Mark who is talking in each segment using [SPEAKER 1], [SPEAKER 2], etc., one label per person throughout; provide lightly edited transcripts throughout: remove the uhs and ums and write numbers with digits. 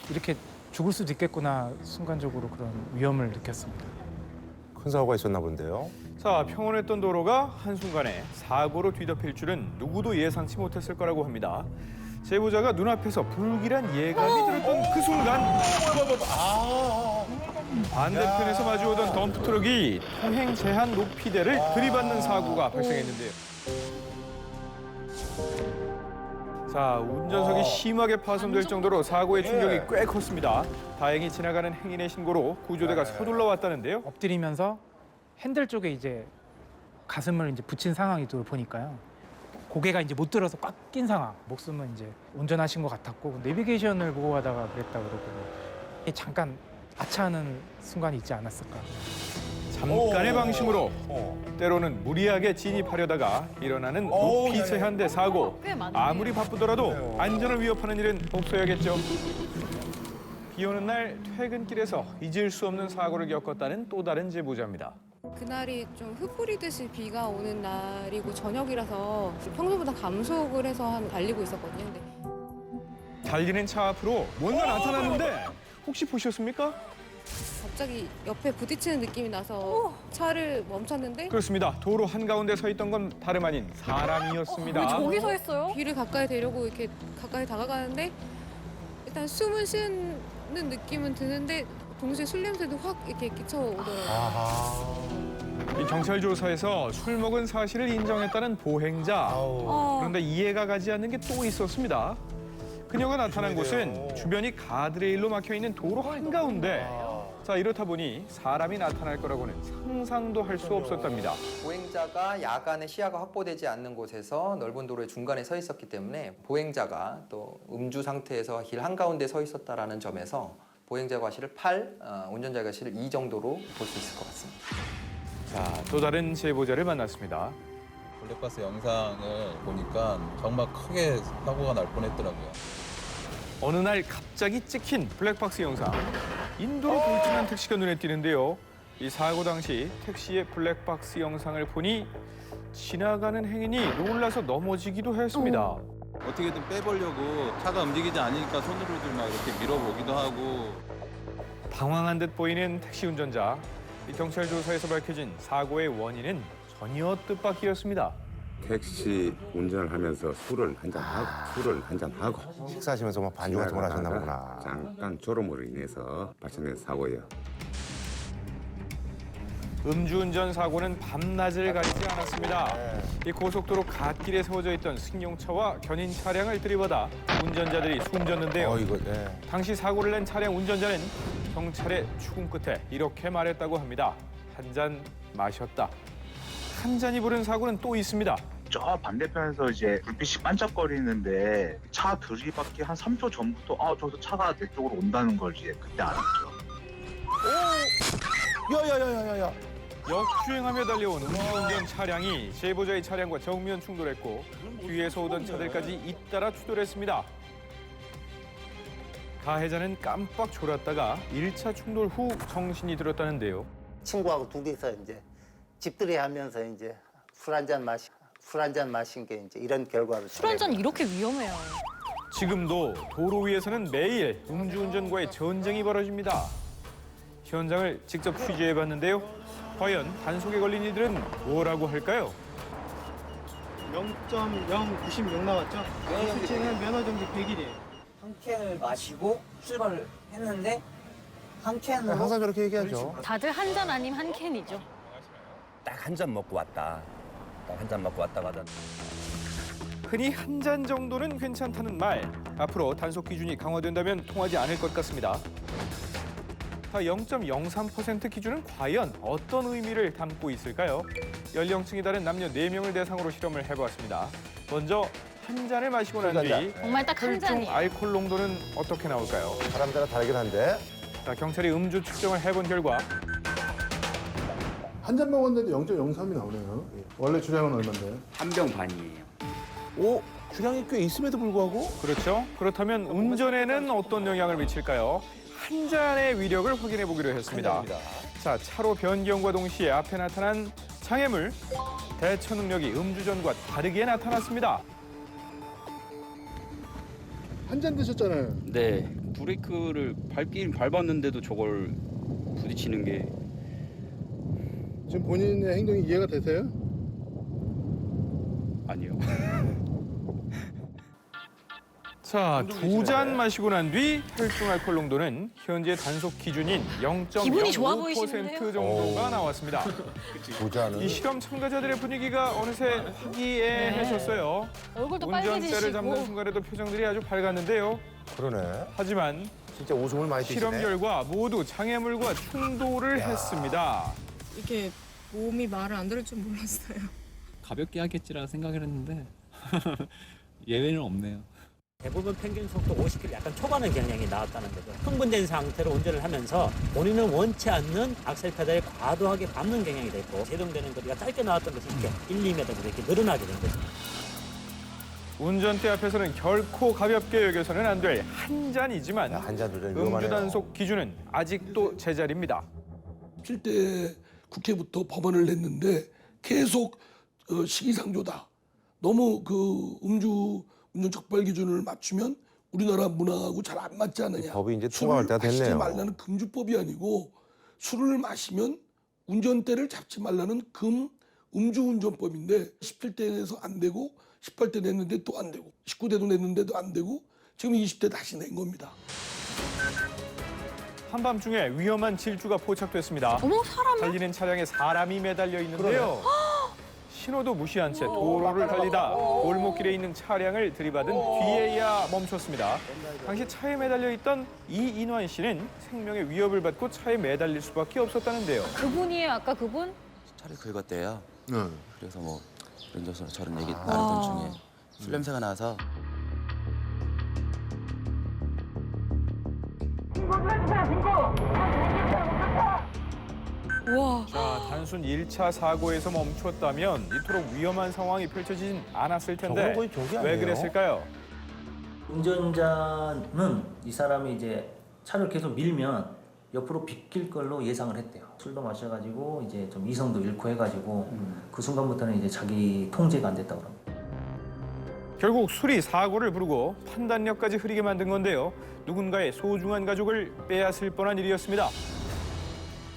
[SPEAKER 1] 이렇게 죽을 수도 있겠구나 순간적으로 그런 위험을 느꼈습니다.
[SPEAKER 2] 큰 사고가 있었나 본데요.
[SPEAKER 3] 자, 평온했던 도로가 한순간에 사고로 뒤덮일 줄은 누구도 예상치 못했을 거라고 합니다. 제보자가 눈앞에서 불길한 예감이 들었던 그 순간 반대편에서 마주오던 덤프트럭이 통행 제한 높이대를 들이받는 사고가 발생했는데요. 자, 운전석이 심하게 파손될 정도로 사고의 충격이 꽤 컸습니다. 다행히 지나가는 행인의 신고로 구조대가 서둘러 왔다는데요.
[SPEAKER 1] 엎드리면서 핸들 쪽에 이제 가슴을 이제 붙인 상황이도 보니까요. 고개가 이제 못 들어서 꽉 낀 상황. 목숨은 이제 운전하신 것 같았고 내비게이션을 보고 가다가 그랬다 그러고 잠깐 아차하는 순간이 있지 않았을까.
[SPEAKER 3] 잠깐의 방심으로 때로는 무리하게 진입하려다가 일어나는 높이 제한대 사고.
[SPEAKER 4] 꽤 많네요.
[SPEAKER 3] 아무리 바쁘더라도 안전을 위협하는 일은 없어야겠죠. 비 오는 날 퇴근길에서 잊을 수 없는 사고를 겪었다는 또 다른 제보자입니다.
[SPEAKER 5] 그날이 좀 흩뿌리듯이 비가 오는 날이고 저녁이라서 평소보다 감속을 해서 달리고 있었거든요. 근데
[SPEAKER 3] 달리는 차 앞으로 뭔가 나타났는데 혹시 보셨습니까?
[SPEAKER 5] 갑자기 옆에 부딪히는 느낌이 나서 차를 멈췄는데
[SPEAKER 3] 그렇습니다. 도로 한가운데 서 있던 건 다름 아닌 사람이었습니다.
[SPEAKER 4] 왜 저기 서 있어요?
[SPEAKER 5] 비를 가까이 대려고 이렇게 가까이 다가가는데 일단 숨을 쉬는 느낌은 드는데 동시에 술 냄새도 확 이렇게 끼쳐오더라고요.
[SPEAKER 3] 이 경찰 조사에서 술 먹은 사실을 인정했다는 보행자. 그런데 이해가 가지 않는 게 또 있었습니다. 그녀가 나타난 곳은 주변이 가드레일로 막혀 있는 도로 한가운데. 자, 이렇다 보니 사람이 나타날 거라고는 상상도 할 수 없었답니다.
[SPEAKER 6] 보행자가 야간에 시야가 확보되지 않는 곳에서 넓은 도로의 중간에 서 있었기 때문에 보행자가 또 음주 상태에서 길 한가운데 서 있었다라는 점에서 보행자 과실을 8, 운전자 과실을 2 정도로 볼 수 있을 것 같습니다.
[SPEAKER 3] 자, 또 다른 제보자를 만났습니다.
[SPEAKER 7] 블랙박스 영상을 보니까 정말 크게 사고가 날 뻔했더라고요.
[SPEAKER 3] 어느 날 갑자기 찍힌 블랙박스 영상. 인도로 돌진한 택시가 눈에 띄는데요. 이 사고 당시 택시의 블랙박스 영상을 보니 지나가는 행인이 놀라서 넘어지기도 했습니다.
[SPEAKER 7] 어떻게든 빼보려고 차가 움직이지 않으니까 손으로들 막 이렇게 밀어보기도 하고.
[SPEAKER 3] 당황한 듯 보이는 택시 운전자. 이 경찰 조사에서 밝혀진 사고의 원인은 전혀 뜻밖이었습니다.
[SPEAKER 8] 택시 운전을 하면서 술을 한잔하고
[SPEAKER 2] 식사하시면서 뭐 반주 같은 걸 하셨나 보구나.
[SPEAKER 8] 잠깐 졸음으로 인해서 발생된 사고예요.
[SPEAKER 3] 음주운전 사고는 밤낮을 가리지 않았습니다. 이 고속도로 갓길에 세워져 있던 승용차와 견인 차량을 들이받아 운전자들이 숨졌는데요.
[SPEAKER 2] 이거
[SPEAKER 3] 당시 사고를 낸 차량 운전자는 경찰의 추궁 끝에 이렇게 말했다고 합니다. 한 잔 마셨다. 한 잔이 부른 사고는 또 있습니다.
[SPEAKER 9] 저 반대편에서 이제 불빛이 반짝거리는데 차 들이받기 한 3초 전부터 저기서 차가 내 쪽으로 온다는 걸 이제 그때 알았죠.
[SPEAKER 2] 야야야야야야.
[SPEAKER 3] 역주행하며 달려온 음주운전 차량이 제보자의 차량과 정면 충돌했고 뒤에서 오던 차들까지 잇따라 추돌했습니다. 가해자는 깜빡 졸았다가 1차 충돌 후 정신이 들었다는데요.
[SPEAKER 10] 친구하고 둘이서 이제 집들이 하면서 이제 술 한 잔 마신 게 이제 이런 결과를.
[SPEAKER 4] 술 한 잔 이렇게 위험해요.
[SPEAKER 3] 지금도 도로 위에서는 매일 음주운전과의 전쟁이 벌어집니다. 현장을 직접 취재해봤는데요. 과연 단속에 걸린 이들은 뭐라고 할까요?
[SPEAKER 11] 0.096 나왔죠? 수치는 면허 정지 100일이에요.
[SPEAKER 10] 한 캔을 마시고 출발을 했는데 한 캔으로
[SPEAKER 2] 항상 저렇게 얘기하죠.
[SPEAKER 4] 다들 한 잔 아니면 한 캔이죠.
[SPEAKER 12] 딱 한 잔 먹고 왔다. 딱 한 잔 먹고 왔다가 하다.
[SPEAKER 3] 흔히 한 잔 정도는 괜찮다는 말. 앞으로 단속 기준이 강화된다면 통하지 않을 것 같습니다. 0.03% 기준은 과연 어떤 의미를 담고 있을까요? 연령층이 다른 남녀 4명을 대상으로 실험을 해보았습니다. 먼저 한 잔을 마시고 난 뒤
[SPEAKER 4] 정말 딱 한
[SPEAKER 3] 혈중
[SPEAKER 4] 잔이에요.
[SPEAKER 3] 알코올 농도는 어떻게 나올까요?
[SPEAKER 2] 사람마다 다르긴 한데.
[SPEAKER 3] 자, 경찰이 음주 측정을 해본 결과
[SPEAKER 11] 한 잔 먹었는데 0.03이 나오네요. 원래 주량은 얼마인데요?
[SPEAKER 12] 한 병 반이에요.
[SPEAKER 2] 오, 주량이 꽤 있음에도 불구하고
[SPEAKER 3] 그렇죠? 그렇다면 운전에는 어떤 영향을 미칠까요? 한 잔의 위력을 확인해 보기로 했습니다. 자, 차로 변경과 동시에 앞에 나타난 장애물, 대처 능력이 음주전과 다르게 나타났습니다.
[SPEAKER 11] 한 잔 드셨잖아요.
[SPEAKER 13] 네, 브레이크를 밟긴 밟았는데도 저걸 부딪히는 게
[SPEAKER 11] 지금 본인의 행동이 이해가 되세요?
[SPEAKER 13] 아니요.
[SPEAKER 3] 자, 2잔 마시고 난 뒤 혈중 알코올 농도는 현재 단속 기준인
[SPEAKER 4] 기분이 좋아 보이시는데요?
[SPEAKER 3] 0.05% 정도가 나왔습니다.
[SPEAKER 2] 보자는.
[SPEAKER 3] 이 실험 참가자들의 분위기가 어느새 화기애애해졌어요.
[SPEAKER 4] 얼굴도
[SPEAKER 3] 운전대를 잡는
[SPEAKER 4] 빨개지시고.
[SPEAKER 3] 순간에도 표정들이 아주 밝았는데요.
[SPEAKER 2] 그러네.
[SPEAKER 3] 하지만
[SPEAKER 2] 진짜 웃음을 많이
[SPEAKER 3] 실험
[SPEAKER 2] 띠시네.
[SPEAKER 3] 결과 모두 장애물과 충돌을 했습니다.
[SPEAKER 5] 이게 몸이 말을 안 들을 줄 몰랐어요.
[SPEAKER 14] 가볍게 하겠지라 생각을 했는데 예외는 없네요.
[SPEAKER 15] 대부분 평균 속도 50km 약간 초반의 경향이 나왔다는 거죠. 흥분된 상태로 운전을 하면서 본인은 원치 않는 악셀 페달에 과도하게 밟는 경향이 됐고 제동되는 거리가 짧게 나왔던 것이 이렇게 1, 2m로 이렇게 늘어나게 된 거죠.
[SPEAKER 3] 운전대 앞에서는 결코 가볍게 여겨서는 안 될 한 잔이지만
[SPEAKER 2] 한잔 도전
[SPEAKER 3] 음주
[SPEAKER 2] 위험하네요.
[SPEAKER 3] 단속 기준은 아직도 제자리입니다.
[SPEAKER 16] 7대 국회부터 법안을 냈는데 계속 시기상조다. 너무 그 운전 적발 기준을 맞추면 우리나라 문화하고 잘 안 맞지 않느냐.
[SPEAKER 2] 법이 이제 통과할 때가
[SPEAKER 16] 마시지
[SPEAKER 2] 됐네요.
[SPEAKER 16] 말라는 금주법이 아니고 술을 마시면 운전대를 잡지 말라는 음주운전법인데 17대 내서 안 되고 18대 냈는데 또 안 되고 19대도 냈는데도 안 되고 지금 20대 다시 낸 겁니다.
[SPEAKER 3] 한밤중에 위험한 질주가 포착됐습니다.
[SPEAKER 4] 어머, 사람이?
[SPEAKER 3] 달리는 차량에 사람이 매달려 있는데요. 신호도 무시한 채 도로를 달리다 골목길에 있는 차량을 들이받은 뒤에야 멈췄습니다. 당시 차에 매달려 있던 이인환 씨는 생명의 위협을 받고 차에 매달릴 수밖에 없었다는데요.
[SPEAKER 4] 그분이에요, 아까 그분?
[SPEAKER 17] 차를 긁었대요. 그래서 뭐 이런저런 저런 얘기 나누던 중에 술 냄새가 나서
[SPEAKER 4] 우와.
[SPEAKER 3] 자, 단순 1차 사고에서 멈췄다면 이토록 위험한 상황이 펼쳐지진 않았을 텐데
[SPEAKER 2] 저건 거의 저기
[SPEAKER 3] 왜
[SPEAKER 2] 아니에요?
[SPEAKER 3] 그랬을까요?
[SPEAKER 15] 운전자는 이 사람이 이제 차를 계속 밀면 옆으로 비낄 걸로 예상을 했대요. 술도 마셔가지고 이제 좀 이성도 잃고 해가지고 그 순간부터는 이제 자기 통제가 안 됐다고 합니다.
[SPEAKER 3] 결국 술이 사고를 부르고 판단력까지 흐리게 만든 건데요. 누군가의 소중한 가족을 빼앗을 뻔한 일이었습니다.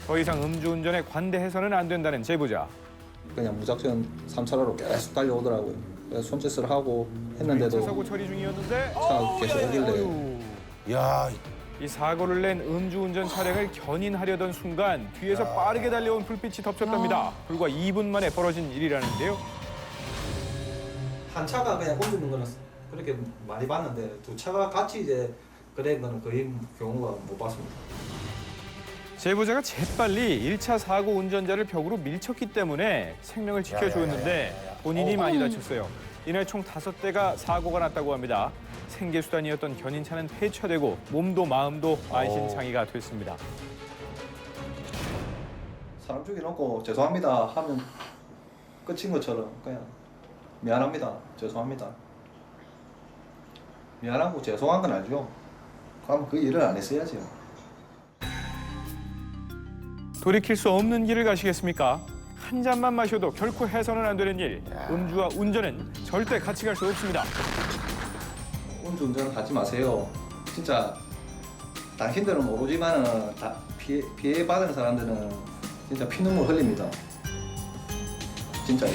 [SPEAKER 3] 더 이상 음주운전에 관대해서는 안 된다는 제보자.
[SPEAKER 18] 그냥 무작정 3차로로 계속 달려오더라고요. 그래서 손짓을 하고 했는데도
[SPEAKER 3] 사고 처리 중이었는데
[SPEAKER 18] 차가 계속 오길래
[SPEAKER 2] 야,
[SPEAKER 3] 이 사고를 낸 음주운전 차량을 견인하려던 순간 뒤에서 빠르게 달려온 불빛이 덮쳤답니다. 불과 2분 만에 벌어진 일이라는데요.
[SPEAKER 11] 한 차가 그냥 옮기는 거는 그렇게 많이 봤는데 두 차가 같이 이제 그런 거는 거의 경우가 못 봤습니다.
[SPEAKER 3] 제보자가 재빨리 1차 사고 운전자를 벽으로 밀쳤기 때문에 생명을 지켜주었는데 본인이 많이 다쳤어요. 이날 총 5대가 사고가 났다고 합니다. 생계수단이었던 견인차는 폐차되고 몸도 마음도 만신창이가 됐습니다.
[SPEAKER 11] 사람 죽여놓고 죄송합니다 하면 끝인 것처럼 그냥 미안합니다, 죄송합니다. 미안하고 죄송한 건 알죠. 그럼 그 일을 안 했어야죠.
[SPEAKER 3] 돌이킬 수 없는 길을 가시겠습니까? 한 잔만 마셔도 결코 해서는 안 되는 일. 음주와 운전은 절대 같이 갈 수 없습니다.
[SPEAKER 11] 운전은 하지 마세요. 진짜 당신들은 모르지만은 피해 받은 사람들은 진짜 피눈물 흘립니다. 진짜요.